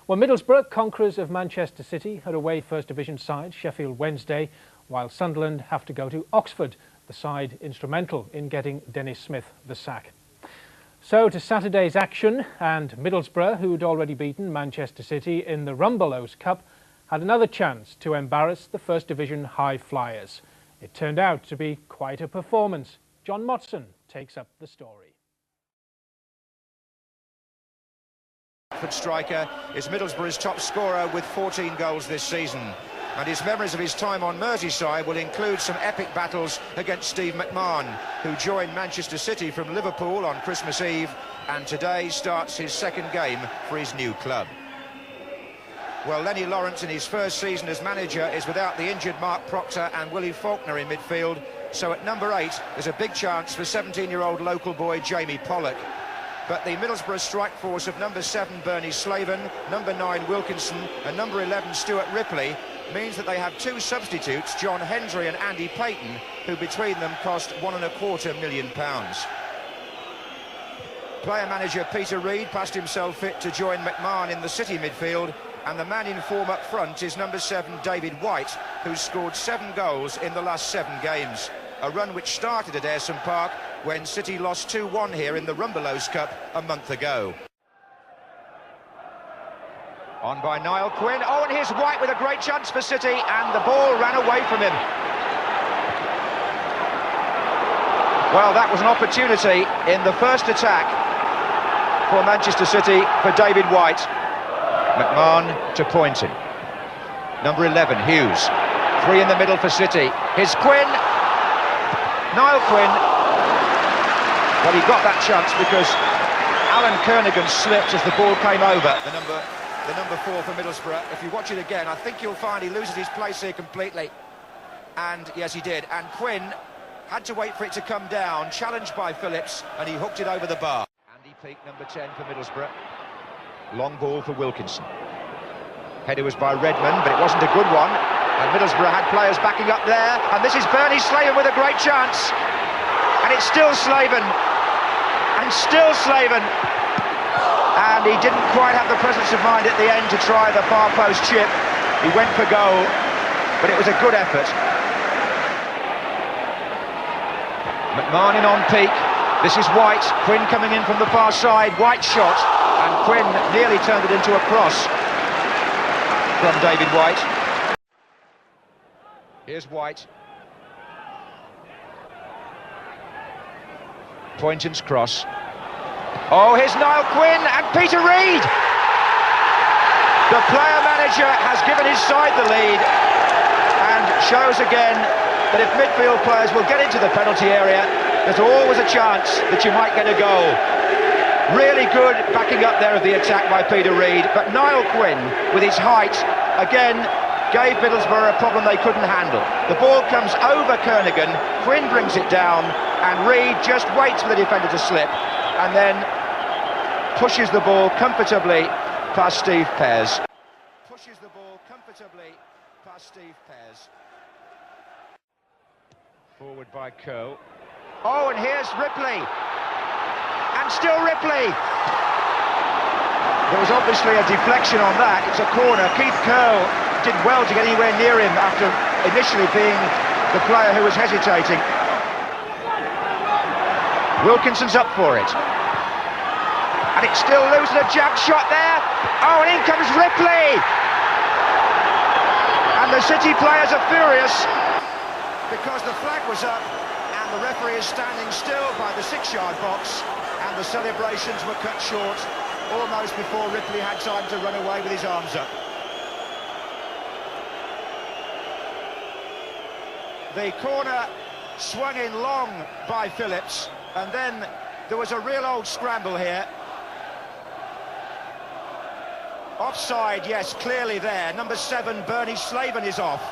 Well, Middlesbrough, conquerors of Manchester City, had away First Division side Sheffield Wednesday, while Sunderland have to go to Oxford, the side instrumental in getting Dennis Smith the sack. So to Saturday's action, and Middlesbrough, who'd already beaten Manchester City in the Rumbelows Cup, had another chance to embarrass the First Division high flyers. It turned out to be quite a performance. John Motson takes up the story. Striker is Middlesbrough's top scorer with 14 goals this season, and his memories of his time on Merseyside will include some epic battles against Steve McMahon, who joined Manchester City from Liverpool on Christmas Eve and today starts his second game for his new club. Well, Lenny Lawrence in his first season as manager is without the injured Mark Proctor and Willie Faulkner in midfield, so at number 8 there's a big chance for 17-year-old local boy Jamie Pollock. But the Middlesbrough strike force of number 7 Bernie Slaven, number 9 Wilkinson and number 11 Stuart Ripley means that they have two substitutes, John Hendry and Andy Payton, who between them cost £1.25 million. Player manager Peter Reid passed himself fit to join McMahon in the City midfield, and the man in form up front is number 7 David White, who's scored 7 goals in the last 7 games. A run which started at Ayresome Park when City lost 2-1 here in the Rumbelows Cup a month ago. On by Niall Quinn. Oh, and here's White with a great chance for City, and the ball ran away from him. Well, that was an opportunity in the first attack for Manchester City for David White. McMahon to Poynton. Number 11, Hughes. 3 in the middle for City. Here's Quinn. Niall Quinn, well, he got that chance because Alan Kernaghan slipped as the ball came over. The number 4 for Middlesbrough. If you watch it again, I think you'll find he loses his place here completely. And yes, he did. And Quinn had to wait for it to come down, challenged by Phillips, and he hooked it over the bar. Andy Peake, number 10 for Middlesbrough. Long ball for Wilkinson. Header was by Redmond, but it wasn't a good one. And Middlesbrough had players backing up there, and this is Bernie Slaven with a great chance, and it's still Slaven, and still Slaven, and he didn't quite have the presence of mind at the end to try the far post chip. He went for goal, but it was a good effort. McMahon in on Peake. This is White. Quinn coming in from the far side. White shot, and Quinn nearly turned it into a cross from David White. Here's White. Poynton's cross. Oh, here's Niall Quinn and Peter Reid. The player manager has given his side the lead and shows again that if midfield players will get into the penalty area, there's always a chance that you might get a goal. Really good backing up there of the attack by Peter Reid, but Niall Quinn, with his height, again, gave Middlesbrough a problem they couldn't handle. The ball comes over Kernaghan, Quinn brings it down, and Reid just waits for the defender to slip, and then pushes the ball comfortably past Steve Pears. Pushes the ball comfortably past Steve Pears. Forward by Curl. Oh, and here's Ripley. And still Ripley. There was obviously a deflection on that. It's a corner. Keith Curl did well to get anywhere near him after initially being the player who was hesitating. Wilkinson's up for it. And it's still loose, and a jab shot there. Oh, and in comes Ripley. And the City players are furious because the flag was up and the referee is standing still by the 6-yard box, and the celebrations were cut short almost before Ripley had time to run away with his arms up. The corner swung in long by Phillips, and then there was a real old scramble here. Offside, yes, clearly there. Number 7, Bernie Slaven, is off.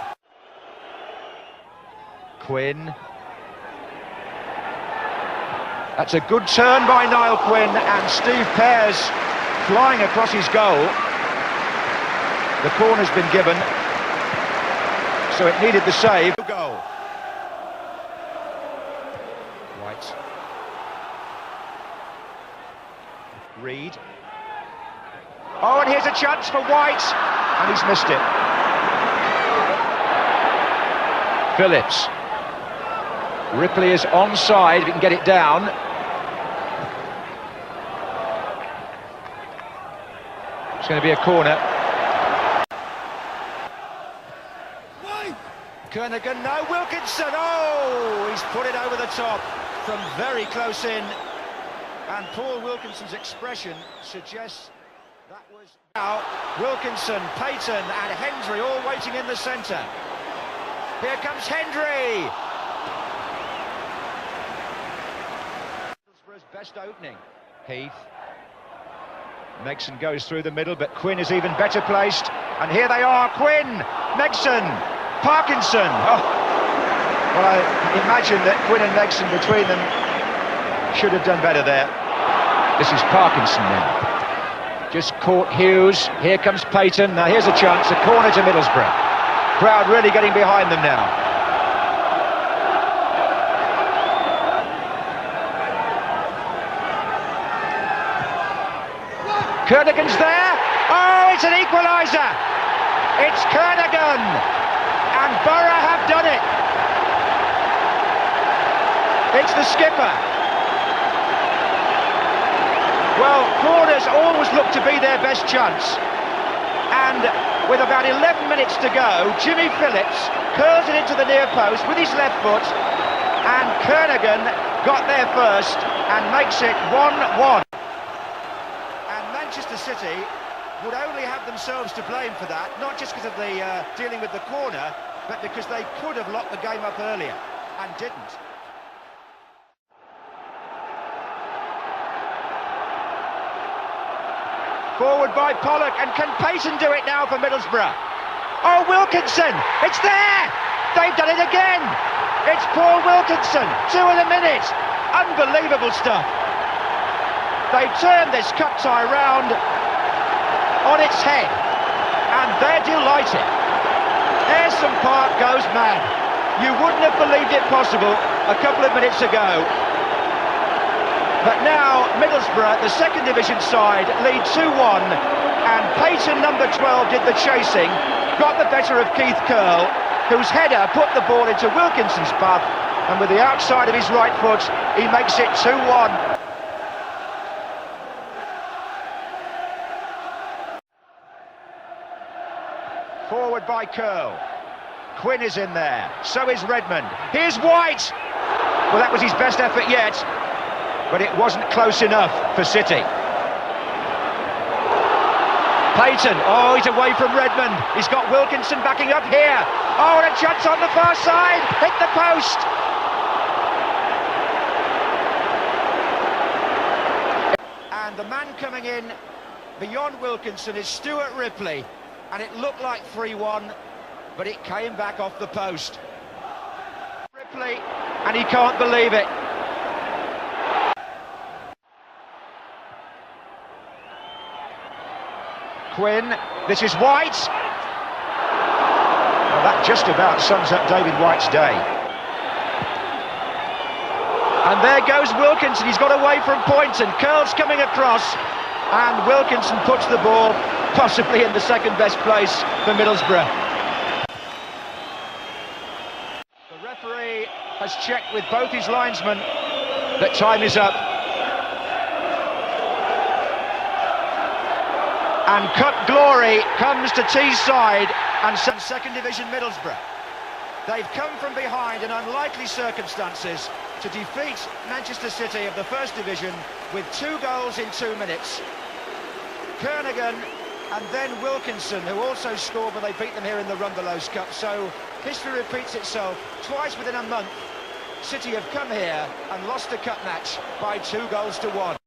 Quinn. That's a good turn by Niall Quinn, and Steve Pears flying across his goal. The corner's been given, so it needed the save. Goal. White. Reid. Oh, and here's a chance for White, and he's missed it. Phillips. Ripley is onside, if he can get it down. It's going to be a corner. Kernaghan, no, Wilkinson, oh, he's put it over the top from very close in, and Paul Wilkinson's expression suggests that was... Now, Wilkinson, Payton and Hendry all waiting in the centre. Here comes Hendry! Middlesbrough's best opening. Heath. Megson goes through the middle, but Quinn is even better placed, and here they are, Quinn, Megson, Parkinson. Oh. Well, I imagine that Quinn and Megson between them should have done better there. This is Parkinson now. Just caught Hughes. Here comes Payton. Now here's a chance, a corner to Middlesbrough. Crowd really getting behind them now. Kernaghan's there. Oh, it's an equaliser. It's Kernaghan. And Boro have done it. It's the skipper. Well, corners always look to be their best chance. And with about 11 minutes to go, Jamie Phillips curls it into the near post with his left foot. And Kernaghan got there first and makes it 1-1. And Manchester City would only have themselves to blame for that, not just because of the dealing with the corner, but because they could have locked the game up earlier, and didn't. Forward by Pollock, and can Payton do it now for Middlesbrough? Oh, Wilkinson, it's there! They've done it again! It's Paul Wilkinson, 2 in a minute! Unbelievable stuff! They've turned this cup tie round on its head, and they're delighted. Ayresome Park goes mad. You wouldn't have believed it possible a couple of minutes ago. But now Middlesbrough, the second division side, lead 2-1, and Payton, number 12, did the chasing, got the better of Keith Curl, whose header put the ball into Wilkinson's path, and with the outside of his right foot, he makes it 2-1. Forward by Curl. Quinn is in there. So is Redmond. Here's White. Well, that was his best effort yet, but it wasn't close enough for City. Payton. Oh, he's away from Redmond. He's got Wilkinson backing up here. Oh, and a chance on the far side. Hit the post. And the man coming in beyond Wilkinson is Stuart Ripley. And it looked like 3-1, but it came back off the post. Ripley, and he can't believe it. Quinn, this is White. Well, that just about sums up David White's day. And there goes Wilkinson, he's got away from point, and Curl's coming across, and Wilkinson puts the ball possibly in the second best place for Middlesbrough. The referee has checked with both his linesmen that time is up. And Cup glory comes to Teesside and second division Middlesbrough. They've come from behind in unlikely circumstances to defeat Manchester City of the first division with 2 goals in 2 minutes. Kernaghan and then Wilkinson, who also scored when they beat them here in the Rumbelows Cup. So history repeats itself. Twice within a month, City have come here and lost a cup match by 2 goals to 1.